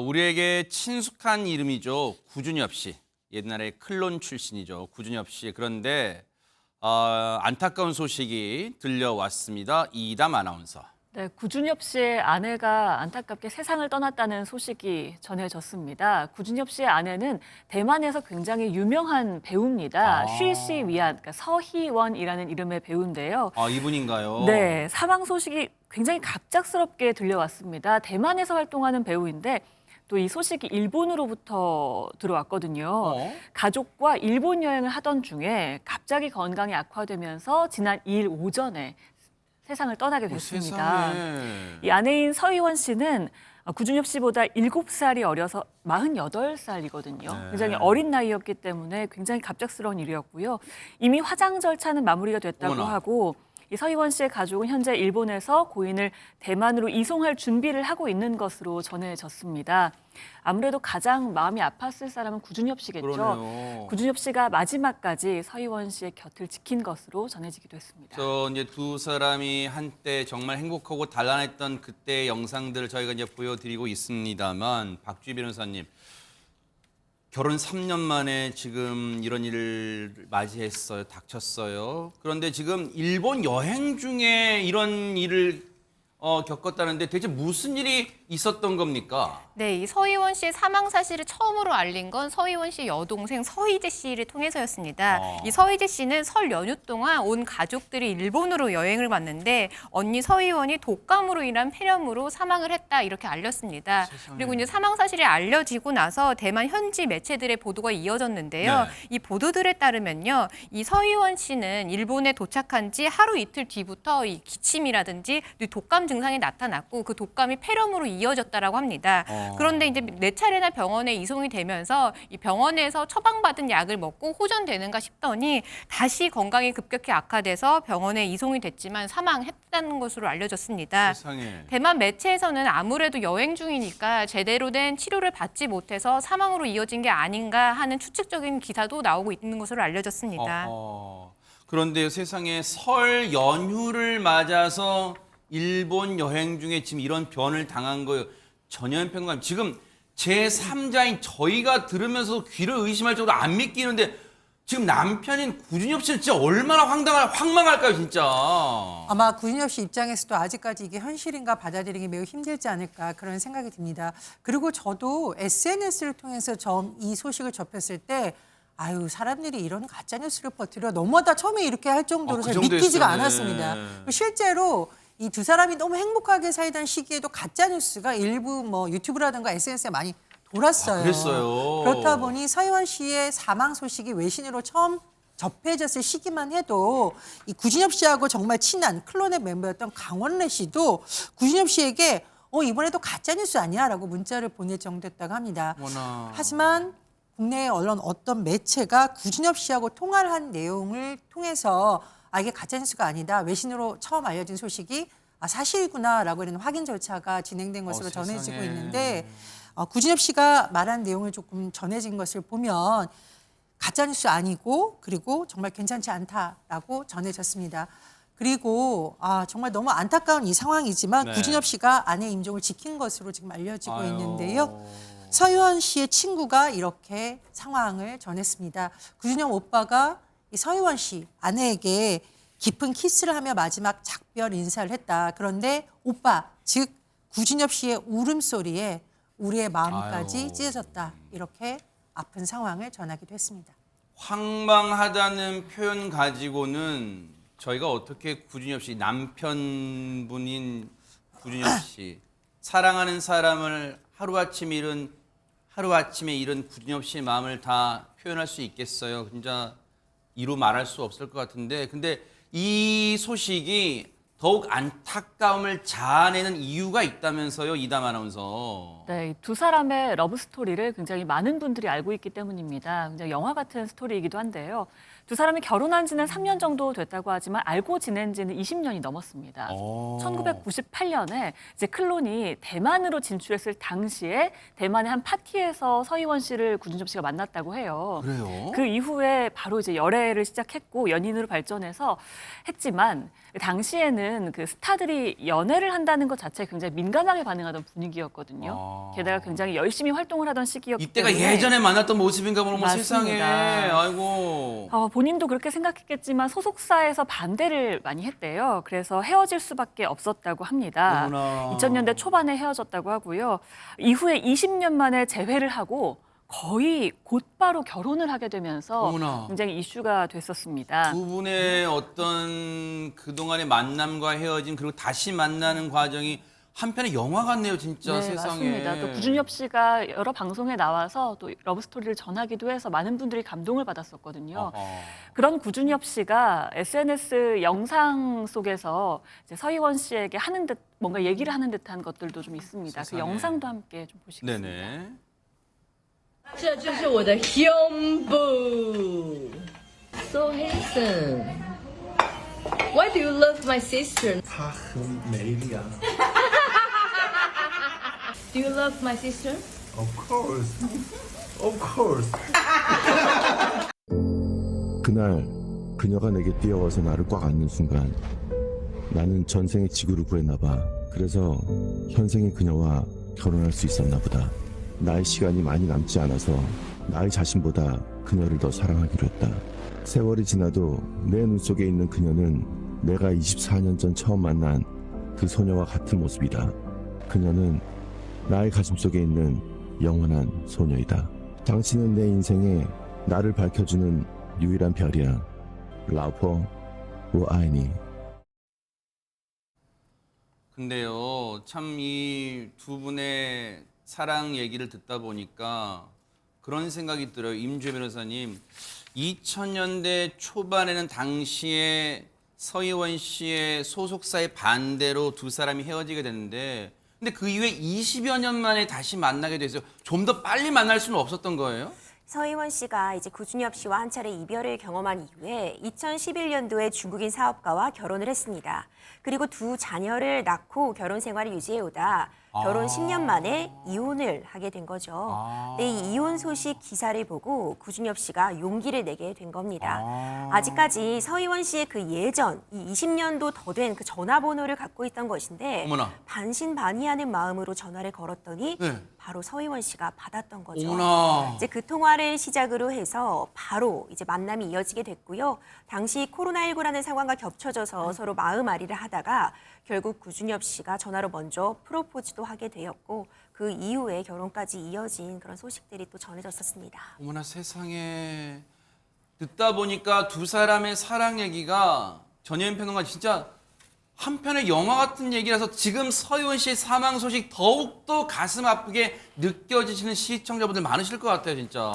우리에게 친숙한 이름이죠. 구준엽 씨. 옛날에 클론 출신이죠. 구준엽 씨. 그런데 안타까운 소식이 들려왔습니다. 이담 아나운서. 네, 구준엽 씨의 아내가 안타깝게 세상을 떠났다는 소식이 전해졌습니다. 구준엽 씨의 아내는 대만에서 굉장히 유명한 배우입니다. 쉬씨 위안, 그러니까 서희원이라는 이름의 배우인데요. 이분인가요? 네, 사망 소식이 굉장히 갑작스럽게 들려왔습니다. 대만에서 활동하는 배우인데 또 이 소식이 일본으로부터 들어왔거든요. 가족과 일본 여행을 하던 중에 갑자기 건강이 악화되면서 지난 2일 오전에 세상을 떠나게 됐습니다. 이 아내인 서희원 씨는 구준엽 씨보다 7살이 어려서 48살이거든요. 굉장히 어린 나이였기 때문에 굉장히 갑작스러운 일이었고요. 이미 화장 절차는 마무리가 됐다고 어머나. 하고 이 서희원 씨의 가족은 현재 일본에서 고인을 대만으로 이송할 준비를 하고 있는 것으로 전해졌습니다. 아무래도 가장 마음이 아팠을 사람은 구준엽 씨겠죠. 그러네요. 구준엽 씨가 마지막까지 서희원 씨의 곁을 지킨 것으로 전해지기도 했습니다. 이제 두 사람이 한때 정말 행복하고 단란했던 그때의 영상들을 저희가 이제 보여드리고 있습니다만, 박주희 변호사님, 결혼 3년 만에 지금 이런 일을 맞이했어요. 닥쳤어요. 그런데 지금 일본 여행 중에 이런 일을 겪었다는데 대체 무슨 일이 있었던 겁니까? 네, 이 서희원 씨의 사망 사실을 처음으로 알린 건 서희원 씨의 여동생 서희재 씨를 통해서였습니다. 이 서희재 씨는 설 연휴 동안 온 가족들이 일본으로 여행을 왔는데 언니 서희원이 독감으로 인한 폐렴으로 사망을 했다 이렇게 알렸습니다. 세상에. 그리고 이제 사망 사실이 알려지고 나서 대만 현지 매체들의 보도가 이어졌는데요. 네. 이 보도들에 따르면요, 이 서희원 씨는 일본에 도착한 지 하루 이틀 뒤부터 이 기침이라든지 독감 증상이 나타났고 그 독감이 폐렴으로 이어졌다라고 합니다. 그런데 이제 4차례나 병원에 이송이 되면서 이 병원에서 처방받은 약을 먹고 호전되는가 싶더니 다시 건강이 급격히 악화돼서 병원에 이송이 됐지만 사망했다는 것으로 알려졌습니다. 세상에. 대만 매체에서는 아무래도 여행 중이니까 제대로 된 치료를 받지 못해서 사망으로 이어진 게 아닌가 하는 추측적인 기사도 나오고 있는 것으로 알려졌습니다. 그런데 세상에 설 연휴를 맞아서 일본 여행 중에 지금 이런 변을 당한 거예요. 전현평감 지금 제3자인 저희가 들으면서 귀를 의심할 정도로 안 믿기는데 지금 남편인 구준엽 씨는 진짜 얼마나 황망할까요, 진짜. 아마 구준엽 씨 입장에서도 아직까지 이게 현실인가 받아들이기 매우 힘들지 않을까 그런 생각이 듭니다. 그리고 저도 SNS를 통해서 처음 이 소식을 접했을 때 아유, 사람들이 이런 가짜뉴스를 퍼뜨려 너무하다 처음에 이렇게 할 정도로 그 잘 정도였어요. 믿기지가 네. 않았습니다. 실제로 이 두 사람이 너무 행복하게 살던 시기에도 가짜뉴스가 일부 뭐 유튜브라든가 SNS에 많이 돌았어요. 그랬어요. 그렇다 보니 서희원 씨의 사망 소식이 외신으로 처음 접해졌을 시기만 해도 이 구준엽 씨하고 정말 친한 클론의 멤버였던 강원래 씨도 구준엽 씨에게 이번에도 가짜뉴스 아니야? 라고 문자를 보낼 정도였다고 합니다. 어머나. 하지만 국내 언론 어떤 매체가 구준엽 씨하고 통화를 한 내용을 통해서 이게 가짜뉴스가 아니다. 외신으로 처음 알려진 소식이 사실이구나라고 하는 확인 절차가 진행된 것으로 전해지고 세상에. 있는데 구준엽 씨가 말한 내용을 조금 전해진 것을 보면 가짜뉴스 아니고 그리고 정말 괜찮지 않다라고 전해졌습니다. 그리고 정말 너무 안타까운 이 상황이지만 네. 구준엽 씨가 아내 임종을 지킨 것으로 지금 알려지고 아유. 있는데요. 서희원 씨의 친구가 이렇게 상황을 전했습니다. 구준엽 오빠가 이 서희원 씨 아내에게 깊은 키스를 하며 마지막 작별 인사를 했다. 그런데 오빠, 즉 구준엽 씨의 울음소리에 우리의 마음까지 아유. 찢어졌다. 이렇게 아픈 상황을 전하기도 했습니다. 황망하다는 표현 가지고는 저희가 어떻게 구준엽 씨, 남편분인 구준엽 씨, 사랑하는 사람을 하루아침에 잃은 구준엽 씨의 마음을 다 표현할 수 있겠어요. 진짜 이루 말할 수 없을 것 같은데, 근데 이 소식이 더욱 안타까움을 자아내는 이유가 있다면서요, 이담 아나운서. 네, 두 사람의 러브 스토리를 굉장히 많은 분들이 알고 있기 때문입니다. 굉장히 영화 같은 스토리이기도 한데요. 두 사람이 결혼한 지는 3년 정도 됐다고 하지만 알고 지낸 지는 20년이 넘었습니다. 어. 1998년에 이제 클론이 대만으로 진출했을 당시에 대만의 한 파티에서 서희원 씨를 구준엽 씨가 만났다고 해요. 그래요? 그 이후에 바로 이제 열애를 시작했고 연인으로 발전해서 했지만 당시에는 그 스타들이 연애를 한다는 것 자체에 굉장히 민감하게 반응하던 분위기였거든요. 아. 게다가 굉장히 열심히 활동을 하던 시기였기 이때가 때문에 예전에 만났던 모습인가 보면 세상에. 맞습니다. 아이고. 본인도 그렇게 생각했겠지만 소속사에서 반대를 많이 했대요. 그래서 헤어질 수밖에 없었다고 합니다. 어머나. 2000년대 초반에 헤어졌다고 하고요. 이후에 20년 만에 재회를 하고 거의 곧바로 결혼을 하게 되면서 어머나. 굉장히 이슈가 됐었습니다. 두 분의 어떤 그동안의 만남과 헤어짐 그리고 다시 만나는 과정이 한편의 영화 같네요, 진짜 네, 세상에. 맞습니다. 또 구준엽 씨가 여러 방송에 나와서 또 러브 스토리를 전하기도 해서 많은 분들이 감동을 받았었거든요. 어허. 그런 구준엽 씨가 SNS 영상 속에서 이제 서희원 씨에게 하는 듯 뭔가 얘기를 하는 듯한 것들도 좀 있습니다. 그 세상에. 영상도 함께 좀 보시겠습니다. 네네. 这就是我的胸部，so handsome. Why do you love my sister? 她很美丽啊。 Do you love my sister? Of course, of course. 그날 그녀가 내게 뛰어와서 나를 꽉 안는 순간 나는 전생에 지구를 구했나 봐. 그래서 현생의 그녀와 결혼할 수 있었나 보다. 나의 시간이 많이 남지 않아서 나의 자신보다 그녀를 더 사랑하기로 했다. 세월이 지나도 내 눈 속에 있는 그녀는 내가 24년 전 처음 만난 그 소녀와 같은 모습이다. 그녀는 나의 가슴속에 있는 영원한 소녀이다. 당신은 내 인생에 나를 밝혀주는 유일한 별이야. 라오포 우아이니. 근데요, 참 이 두 분의 사랑 얘기를 듣다 보니까 그런 생각이 들어요. 임주혜 변호사님, 2000년대 초반에는 당시에 서희원 씨의 소속사의 반대로 두 사람이 헤어지게 됐는데 근데 그 이후에 20여 년 만에 다시 만나게 됐어요. 좀 더 빨리 만날 수는 없었던 거예요? 서희원 씨가 이제 구준엽 씨와 한 차례 이별을 경험한 이후에 2011년도에 중국인 사업가와 결혼을 했습니다. 그리고 두 자녀를 낳고 결혼 생활을 유지해오다 결혼 10년 만에 이혼을 하게 된 거죠. 네, 이 이혼 소식 기사를 보고 구준엽 씨가 용기를 내게 된 겁니다. 아직까지 서희원 씨의 그 예전, 이 20년도 더 된 그 전화번호를 갖고 있던 것인데 어머나. 반신반의하는 마음으로 전화를 걸었더니 네. 바로 서희원 씨가 받았던 거죠. 어머나. 이제 그 통화를 시작으로 해서 바로 이제 만남이 이어지게 됐고요. 당시 코로나19라는 상황과 겹쳐져서 서로 마음앓이를 하다가 결국 구준엽 씨가 전화로 먼저 프로포즈도 하게 되었고 그 이후에 결혼까지 이어진 그런 소식들이 또 전해졌었습니다. 어머나 세상에. 듣다 보니까 두 사람의 사랑 얘기가 전혜연 평론가 진짜 한편의 영화 같은 얘기라서 지금 서희원 씨의 사망 소식 더욱더 가슴 아프게 느껴지시는 시청자분들 많으실 것 같아요, 진짜.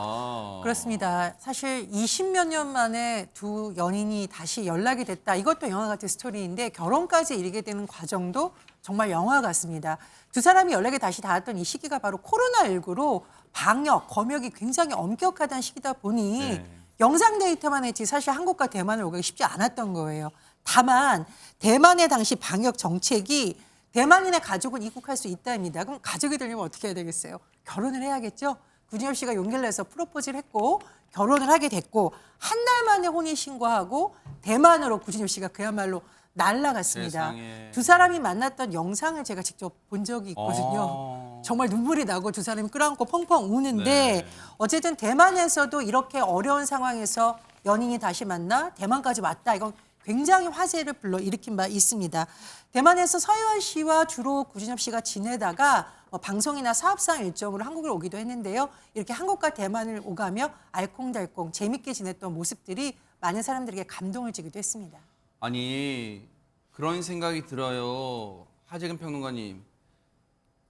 그렇습니다. 사실 20몇 년 만에 두 연인이 다시 연락이 됐다. 이것도 영화 같은 스토리인데 결혼까지 이르게 되는 과정도 정말 영화 같습니다. 두 사람이 연락이 다시 닿았던 이 시기가 바로 코로나19로 방역, 검역이 굉장히 엄격하다는 시기다 보니 네. 영상 데이터만 했지 사실 한국과 대만을 오기가 쉽지 않았던 거예요. 다만 대만의 당시 방역 정책이 대만인의 가족은 입국할 수 있다입니다. 그럼 가족이 되려면 어떻게 해야 되겠어요? 결혼을 해야겠죠. 구준엽 씨가 용기를 내서 프로포즈를 했고 결혼을 하게 됐고 한 달 만에 혼인신고하고 대만으로 구준엽 씨가 그야말로 날아갔습니다. 세상에. 두 사람이 만났던 영상을 제가 직접 본 적이 있거든요. 어. 정말 눈물이 나고 두 사람이 끌어안고 펑펑 우는데 네. 어쨌든 대만에서도 이렇게 어려운 상황에서 연인이 다시 만나 대만까지 왔다. 이건 굉장히 화제를 불러일으킨 바 있습니다. 대만에서 서희원 씨와 주로 구준엽 씨가 지내다가 방송이나 사업상 일정으로 한국을 오기도 했는데요. 이렇게 한국과 대만을 오가며 알콩달콩 재밌게 지냈던 모습들이 많은 사람들에게 감동을 주기도 했습니다. 아니 그런 생각이 들어요. 하재근 평론가님,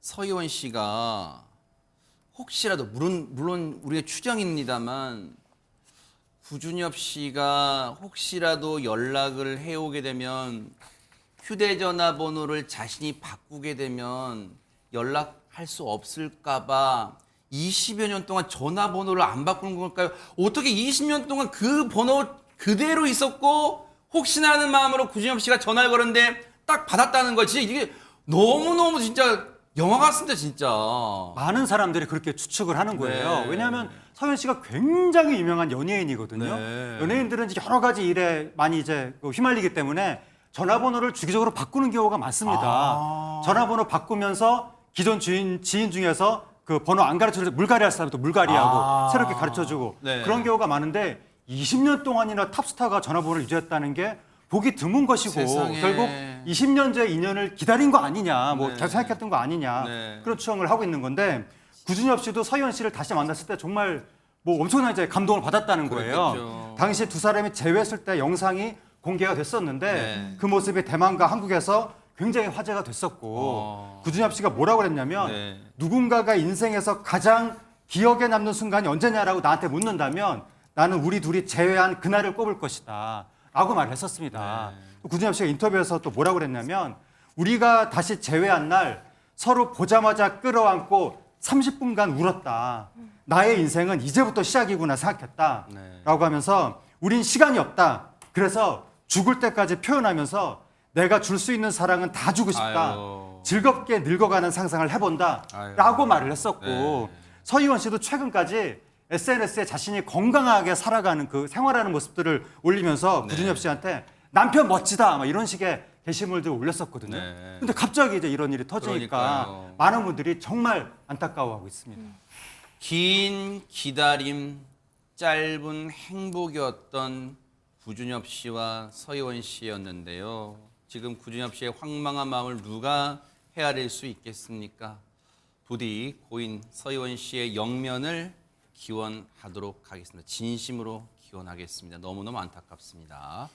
서희원 씨가 혹시라도 물론 우리의 추정입니다만 구준엽 씨가 혹시라도 연락을 해오게 되면 휴대전화 번호를 자신이 바꾸게 되면 연락할 수 없을까 봐 20여 년 동안 전화번호를 안 바꾸는 걸까요? 어떻게 20년 동안 그 번호 그대로 있었고 혹시나 하는 마음으로 구준엽 씨가 전화를 걸었는데 딱 받았다는 거지. 이게 너무너무 진짜 영화 같습니다, 진짜. 많은 사람들이 그렇게 추측을 하는 거예요. 네. 왜냐하면 서현 씨가 굉장히 유명한 연예인이거든요. 네. 연예인들은 이제 여러 가지 일에 많이 이제 휘말리기 때문에 전화번호를 주기적으로 바꾸는 경우가 많습니다. 전화번호 바꾸면서 기존 지인 중에서 그 번호 안 가르쳐줘서 물갈이 할 사람도 물갈이하고 새롭게 가르쳐주고 네. 그런 경우가 많은데 20년 동안이나 탑스타가 전화번호를 유지했다는 게 보기 드문 것이고 세상에. 결국 20년째 인연을 기다린 거 아니냐, 뭐 네. 계속 생각했던 거 아니냐 네. 그런 추정을 하고 있는 건데 구준엽 씨도 서희원 씨를 다시 만났을 때 정말 뭐 엄청난 이제 감동을 받았다는 거예요. 그랬겠죠. 당시 두 사람이 재회했을 때 영상이 공개가 됐었는데 네. 그 모습이 대만과 한국에서 굉장히 화제가 됐었고 구준엽 씨가 뭐라고 그랬냐면 네. 누군가가 인생에서 가장 기억에 남는 순간이 언제냐라고 나한테 묻는다면 나는 우리 둘이 재회한 그날을 꼽을 것이다 라고 말을 했었습니다. 네. 구준엽 씨가 인터뷰에서 또 뭐라고 그랬냐면 우리가 다시 재회한 날 서로 보자마자 끌어안고 30분간 울었다. 나의 인생은 이제부터 시작이구나 생각했다 네. 라고 하면서 우린 시간이 없다. 그래서 죽을 때까지 표현하면서 내가 줄 수 있는 사랑은 다 주고 싶다. 아유. 즐겁게 늙어가는 상상을 해본다 아유. 라고 말을 했었고 네. 서희원 씨도 최근까지 SNS에 자신이 건강하게 살아가는 그 생활하는 모습들을 올리면서 네. 구준엽 씨한테 남편 멋지다 막 이런 식의 게시물들을 올렸었거든요. 네. 근데 갑자기 이제 이런 일이 터지니까 그러니까요. 많은 분들이 정말 안타까워하고 있습니다. 긴 기다림, 짧은 행복이었던 구준엽 씨와 서희원 씨였는데요. 지금 구준엽 씨의 황망한 마음을 누가 헤아릴 수 있겠습니까? 부디 고인 서희원 씨의 영면을 기원하도록 하겠습니다. 진심으로 기원하겠습니다. 너무너무 안타깝습니다.